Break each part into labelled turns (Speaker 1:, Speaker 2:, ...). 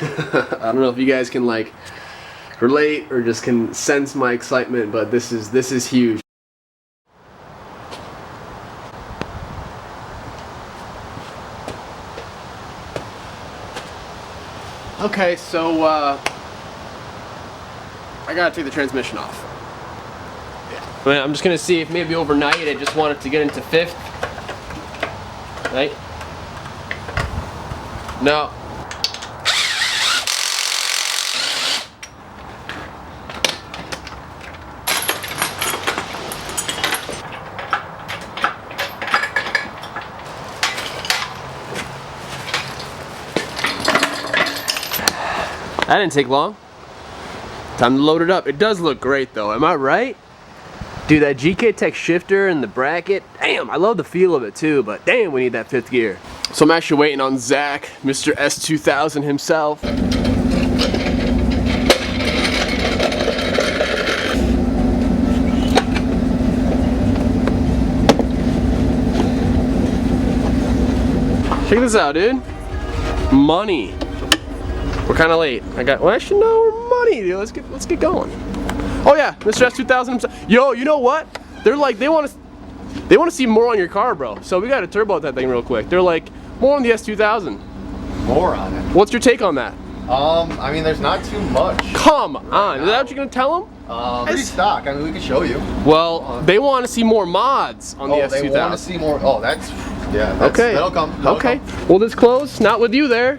Speaker 1: I don't know if you guys can like relate or just can sense my excitement, but this is huge. Okay, so I gotta take the transmission off. Yeah. I'm just gonna see if maybe overnight I just want it to get into 5th. Right? No. That didn't take long. Time to load it up. It does look great though, am I right? Dude, that GK Tech shifter and the bracket, damn, I love the feel of it too, but damn, we need that 5th gear. So I'm actually waiting on Zack, Mr. S2000 himself. Check this out, dude. Money. We're kind of late. Well, actually, no, we're money, dude. Let's get going. Oh yeah, Mr. S2000 himself. Yo, you know what? They're like, they want to see more on your car, bro. So we got to turbo that thing real quick. They're like, more on the S2000.
Speaker 2: More on it.
Speaker 1: What's your take on that?
Speaker 2: I mean, there's not too much.
Speaker 1: Come on, is that what you're gonna tell them?
Speaker 2: Pretty stock. I mean, we can show you.
Speaker 1: Well, they want to see more mods on the S2000.
Speaker 2: They want to see more. Oh, that's
Speaker 1: okay.
Speaker 2: That'll come. That'll come.
Speaker 1: Well, this close, not with you there.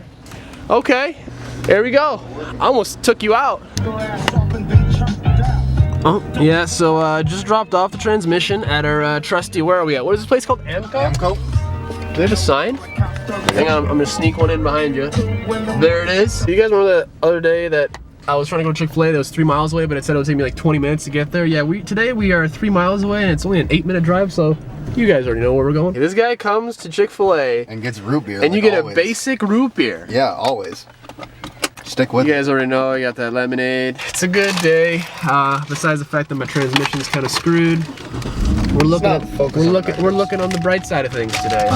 Speaker 1: Okay, there we go. I almost took you out. Oh, yeah, so just dropped off the transmission at our trusty, where are we at? What is this place called? Amco?
Speaker 2: Amco.
Speaker 1: Do they have a sign? Hang on, I'm gonna sneak one in behind you. There it is. You guys remember the other day that I was trying to go to Chick-fil-A that was 3 miles away, but it said it would take me like 20 minutes to get there? Yeah, today we are 3 miles away and it's only an 8-minute drive, so you guys already know where we're going. This guy comes to Chick-fil-A
Speaker 2: and gets root beer.
Speaker 1: And like you get always. A basic root beer.
Speaker 2: Yeah, always. Stick with it.
Speaker 1: You guys already know I got that lemonade. It's a good day. Besides the fact that my transmission is kind of screwed, we're looking on the bright side of things today.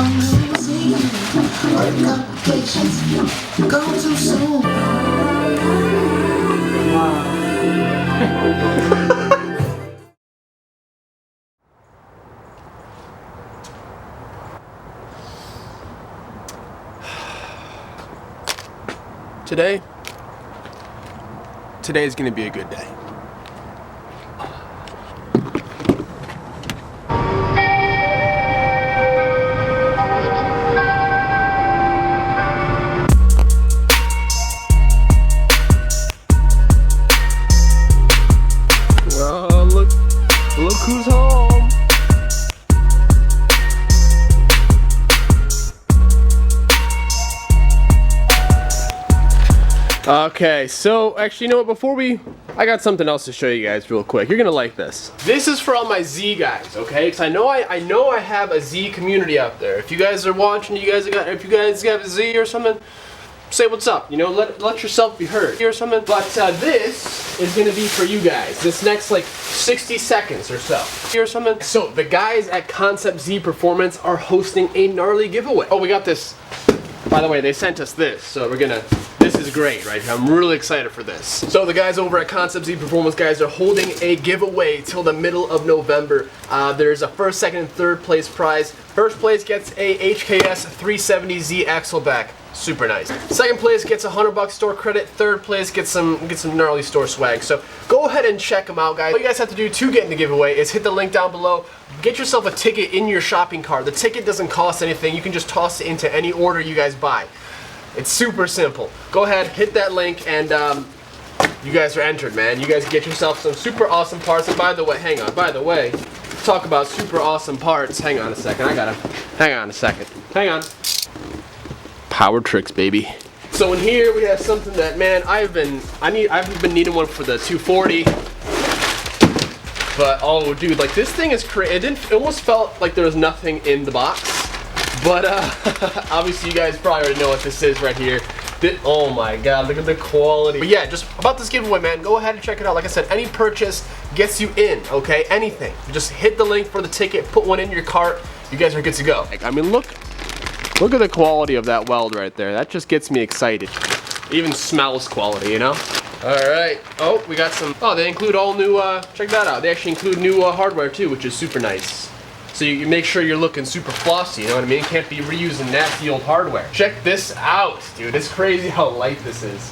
Speaker 1: Today is going to be a good day. Oh, look who's home. Okay, so actually, you know what, I got something else to show you guys real quick. You're gonna like this. This is for all my Z guys, okay? Because I know I have a Z community out there. If you guys are watching, if you guys have a Z or something, say what's up. You know, let yourself be heard or something. But this is gonna be for you guys. This next like 60 seconds or so. Or something. So the guys at Concept Z Performance are hosting a gnarly giveaway. Oh, we got this. By the way, they sent us this, so this is great, right? I'm really excited for this. So the guys over at Concept Z Performance, guys, are holding a giveaway till the middle of November. There's a first, second, and third place prize. First place gets a HKS 370Z axle back. Super nice. Second place gets $100 store credit. Third place gets some gnarly store swag. So go ahead and check them out, guys. All you guys have to do to get in the giveaway is hit the link down below. Get yourself a ticket in your shopping cart. The ticket doesn't cost anything. You can just toss it into any order you guys buy. It's super simple. Go ahead, hit that link, and you guys are entered, man. You guys get yourself some super awesome parts. And by the way, talk about super awesome parts. Hang on a second. Hang on. Power tricks, baby. So in here we have something that, man, I've been needing one for the 240. But oh, dude, like this thing is crazy. It almost felt like there was nothing in the box. But obviously you guys probably already know what this is right here. Oh my god, look at the quality. But yeah, just about this giveaway, man, go ahead and check it out. Like I said, any purchase gets you in, okay? Anything. You just hit the link for the ticket, put one in your cart, you guys are good to go. I mean, look at the quality of that weld right there. That just gets me excited. It even smells quality, you know? Alright. Oh, we got some, oh, they include all new, check that out. They actually include new hardware too, which is super nice. So you make sure you're looking super flossy, you know what I mean? Can't be reusing nasty old hardware. Check this out, dude. It's crazy how light this is.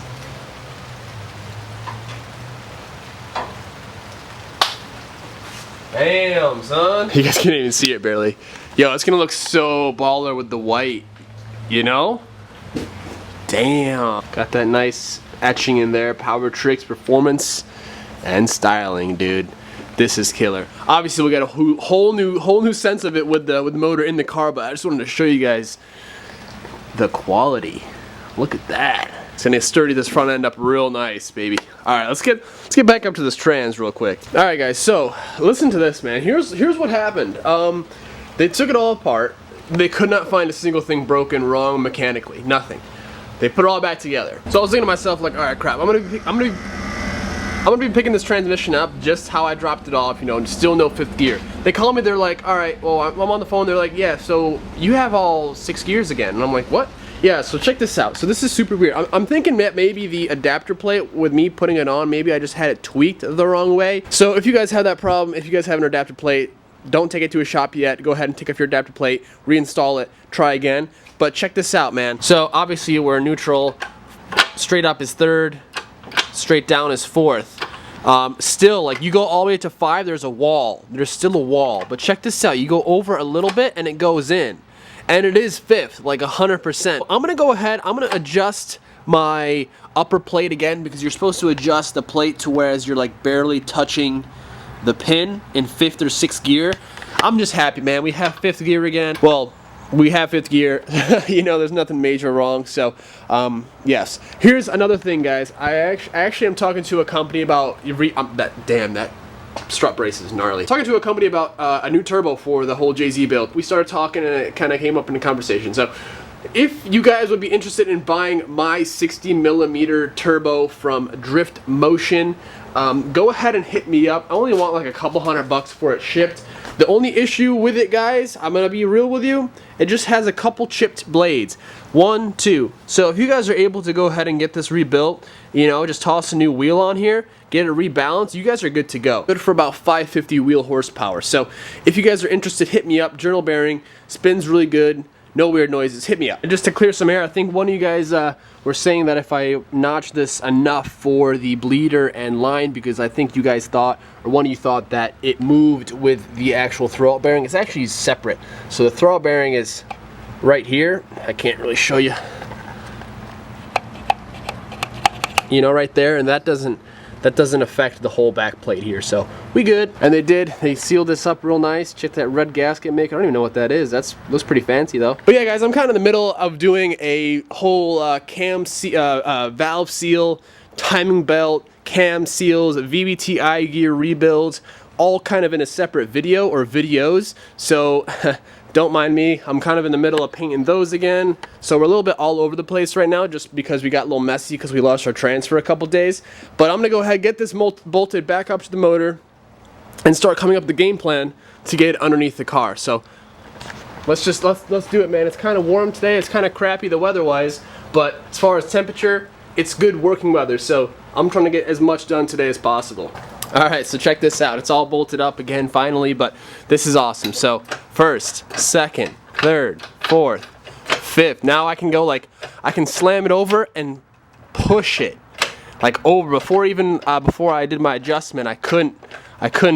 Speaker 1: Damn, son. You guys can't even see it barely. Yo, it's gonna look so baller with the white, you know? Damn. Got that nice etching in there. Power tricks, performance, and styling, dude. This is killer. Obviously, we got a whole new sense of it with the motor in the car, but I just wanted to show you guys the quality. Look at that. It's gonna sturdy this front end up real nice, baby. All right, let's get back up to this trans real quick. All right, guys. So listen to this, man. Here's what happened. They took it all apart. They could not find a single thing broken, wrong mechanically. Nothing. They put it all back together. So I was thinking to myself, like, all right, crap. I'm gonna be picking this transmission up just how I dropped it off, you know, and still no 5th gear. They call me, they're like, all right, well, I'm on the phone, they're like, yeah, so you have all 6 gears again. And I'm like, what? Yeah, so check this out. So this is super weird. I'm thinking that maybe the adapter plate, with me putting it on, maybe I just had it tweaked the wrong way. So if you guys have that problem, if you guys have an adapter plate, don't take it to a shop yet. Go ahead and take off your adapter plate, reinstall it, try again. But check this out, man. So obviously we're neutral. Straight up is 3rd. Straight down is 4th. Still, like, you go all the way to 5, there's a wall. There's still a wall. But check this out. You go over a little bit and it goes in. And it is 5th, like 100%. I'm gonna go ahead, I'm gonna adjust my upper plate again, because you're supposed to adjust the plate to whereas you're like barely touching the pin in 5th or 6th gear. I'm just happy, man. We have 5th gear again. Well, we have 5th gear. You know, there's nothing major wrong. So, yes. Here's another thing, guys. I actually am talking to a company about that strut brace is gnarly. Talking to a company about a new turbo for the whole JZ build. We started talking and it kind of came up in a conversation. So, if you guys would be interested in buying my 60mm turbo from Drift Motion, go ahead and hit me up. I only want like a couple $100 for it shipped. The only issue with it, guys, I'm gonna be real with you, it just has a couple chipped blades. 1, 2. So if you guys are able to go ahead and get this rebuilt, you know, just toss a new wheel on here, get it rebalanced, you guys are good to go. Good for about 550 wheel horsepower. So if you guys are interested, hit me up. Journal bearing, spins really good. No weird noises, hit me up. And just to clear some air, I think one of you guys were saying that if I notch this enough for the bleeder and line, because I think you guys thought, or one of you thought that it moved with the actual throwout bearing. It's actually separate. So the throwout bearing is right here. I can't really show you. You know, right there, and that doesn't affect the whole back plate here, so we good. And they sealed this up real nice. Check that red gasket maker. I don't even know what that is. That looks pretty fancy though. But yeah, guys, I'm kind of in the middle of doing a whole valve seal, timing belt, cam seals, VVT gear rebuilds, all kind of in a separate video or videos. So don't mind me. I'm kind of in the middle of painting those again. So we're a little bit all over the place right now just because we got a little messy because we lost our trans for a couple days. But I'm gonna go ahead and get this bolted back up to the motor and start coming up with the game plan to get it underneath the car. So let's do it, man. It's kind of warm today. It's kind of crappy the weather-wise, but as far as temperature, it's good working weather. So I'm trying to get as much done today as possible. Alright, so check this out. It's all bolted up again finally, but this is awesome. So, 1st, 2nd, 3rd, 4th, 5th. Now I can go like, I can slam it over and push it. Like over, before I did my adjustment, I couldn't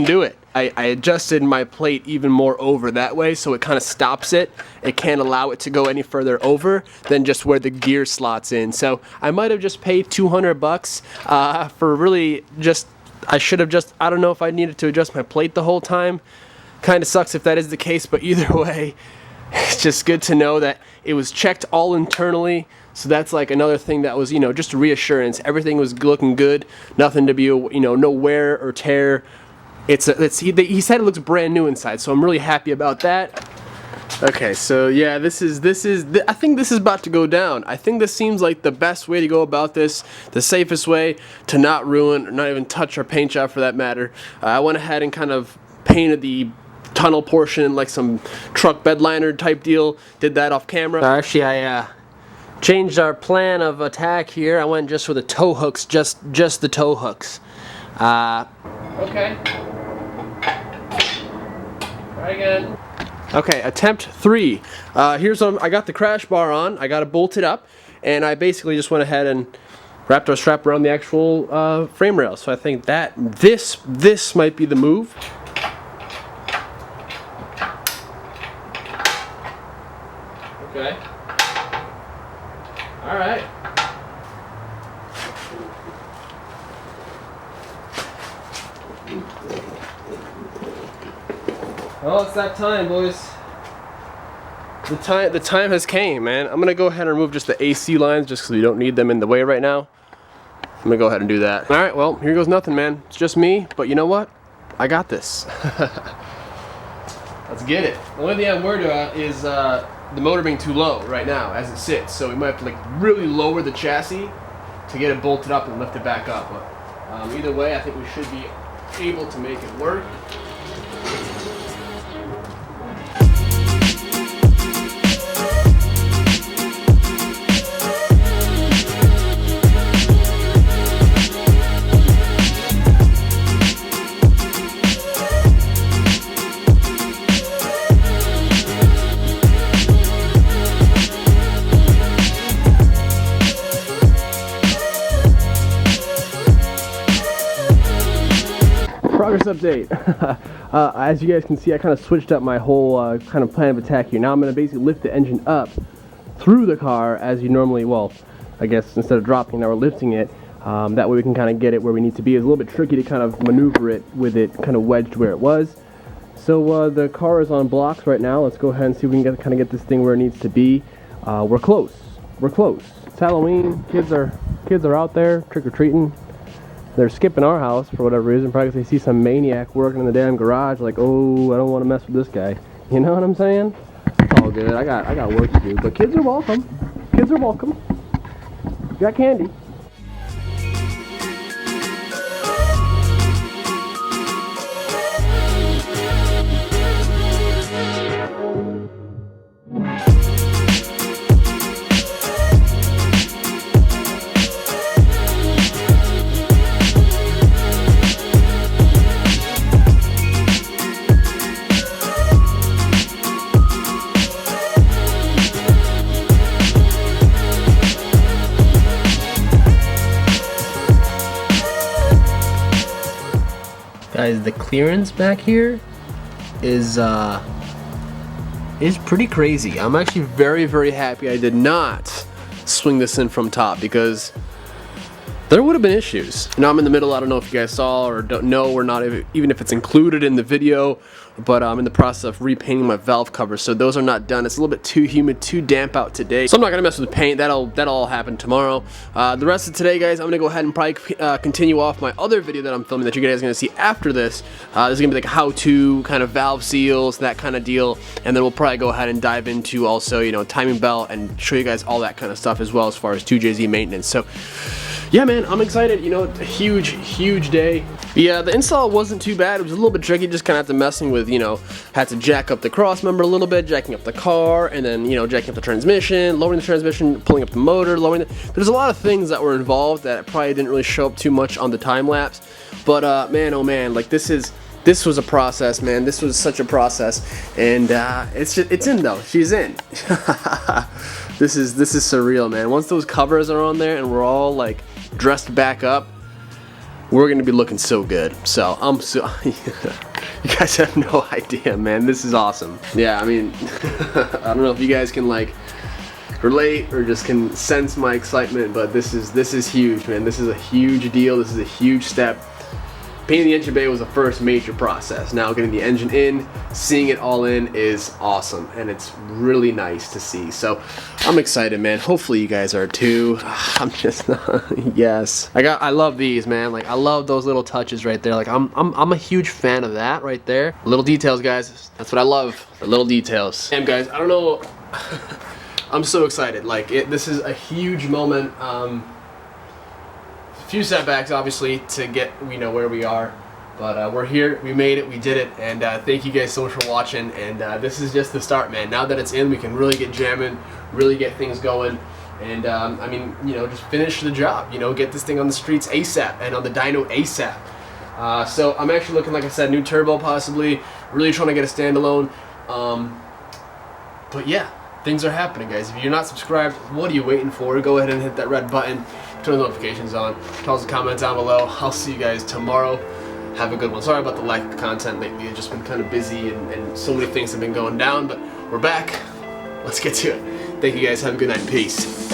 Speaker 1: do it. I adjusted my plate even more over that way, so it kind of stops it. It can't allow it to go any further over than just where the gear slots in. So I might have just paid $200 for really just, I don't know if I needed to adjust my plate the whole time. Kind of sucks if that is the case, but either way, it's just good to know that it was checked all internally. So that's like another thing that was, you know, just a reassurance. Everything was looking good. Nothing to be, you know, no wear or tear. He said it looks brand new inside, so I'm really happy about that. Okay, so yeah, I think this is about to go down. I think this seems like the best way to go about this, the safest way to not ruin, or not even touch our paint job for that matter. I went ahead and kind of painted the tunnel portion like some truck bed liner type deal. Did that off camera. Actually, I changed our plan of attack here. I went just with the toe hooks, just the toe hooks. Okay. Try again. Okay, attempt 3. Here's I got the crash bar on. I got it bolted up, and I basically just went ahead and wrapped our strap around the actual frame rail. So I think that this might be the move. Okay. All right. Well, it's that time, boys. The time has came, man. I'm gonna go ahead and remove just the AC lines just because we don't need them in the way right now. I'm gonna go ahead and do that. All right, well, here goes nothing, man. It's just me, but you know what? I got this. Let's get it. The only thing I'm worried about is the motor being too low right now as it sits. So we might have to like really lower the chassis to get it bolted up and lift it back up. But either way, I think we should be able to make it work. Progress update. As you guys can see, I kind of switched up my whole kind of plan of attack here. Now I'm going to basically lift the engine up through the car as you normally, well, I guess instead of dropping, now we're lifting it. That way we can kind of get it where we need to be. It's a little bit tricky to kind of maneuver it with it kind of wedged where it was. So the car is on blocks right now. Let's go ahead and see if we can kind of get this thing where it needs to be. We're close. We're close. It's Halloween. Kids are out there trick-or-treating. They're skipping our house for whatever reason, probably because they see some maniac working in the damn garage, like, oh, I don't want to mess with this guy. You know what I'm saying? It's all good. I got work to do, but kids are welcome. Kids are welcome. Got candy. Guys, the clearance back here is pretty crazy. I'm actually very, very happy I did not swing this in from top because there would have been issues. Now I'm in the middle. I don't know if you guys saw or don't know or not, even if it's included in the video, but I'm in the process of repainting my valve covers, so those are not done. It's a little bit too humid, too damp out today, so I'm not gonna mess with the paint. That'll all happen tomorrow. The rest of today, guys, I'm gonna go ahead and probably continue off my other video that I'm filming that you guys are gonna see after this. This is gonna be like a how-to kind of valve seals, that kind of deal, and then we'll probably go ahead and dive into also, you know, timing belt and show you guys all that kind of stuff as well as far as 2JZ maintenance. So yeah, man, I'm excited. You know, it's a huge day. Yeah, the install wasn't too bad. It was a little bit tricky, just kind of had to messing with, you know, had to jack up the cross member a little bit, jacking up the car, and then, you know, jacking up the transmission, lowering the transmission, pulling up the motor, lowering the... There's a lot of things that were involved that probably didn't really show up too much on the time lapse. But man, oh man, like this was a process, man. This was such a process, and it's in though. She's in. This is surreal, man. Once those covers are on there and we're all like dressed back up, we're gonna be looking so good. So you guys have no idea, man. This is awesome. Yeah, I mean, I don't know if you guys can like relate or just can sense my excitement, but this is huge, man. This is a huge deal. This is a huge step. Painting the engine bay was the first major process. Now getting the engine in, seeing it all in is awesome, and it's really nice to see. So I'm excited, man. Hopefully you guys are too. I'm just yes. I love these, man. Like I love those little touches right there. Like I'm a huge fan of that right there. Little details, guys. That's what I love. The little details. Damn, guys. I don't know. I'm so excited. Like this is a huge moment. Few setbacks obviously to get where we are, but we're here, we made it, we did it, and thank you guys so much for watching. And this is just the start, man. Now that it's in, we can really get jamming, really get things going, And I mean, you know, just finish the job. You know, get this thing on the streets ASAP and on the dyno ASAP. So I'm actually looking, like I said, new turbo possibly. Really trying to get a standalone. But yeah, things are happening, guys. If you're not subscribed, what are you waiting for? Go ahead and hit that red button. Turn the notifications on. Toss a comment down below. I'll see you guys tomorrow. Have a good one. Sorry about the lack of content lately. I've just been kind of busy and so many things have been going down, but we're back. Let's get to it. Thank you guys. Have a good night. Peace.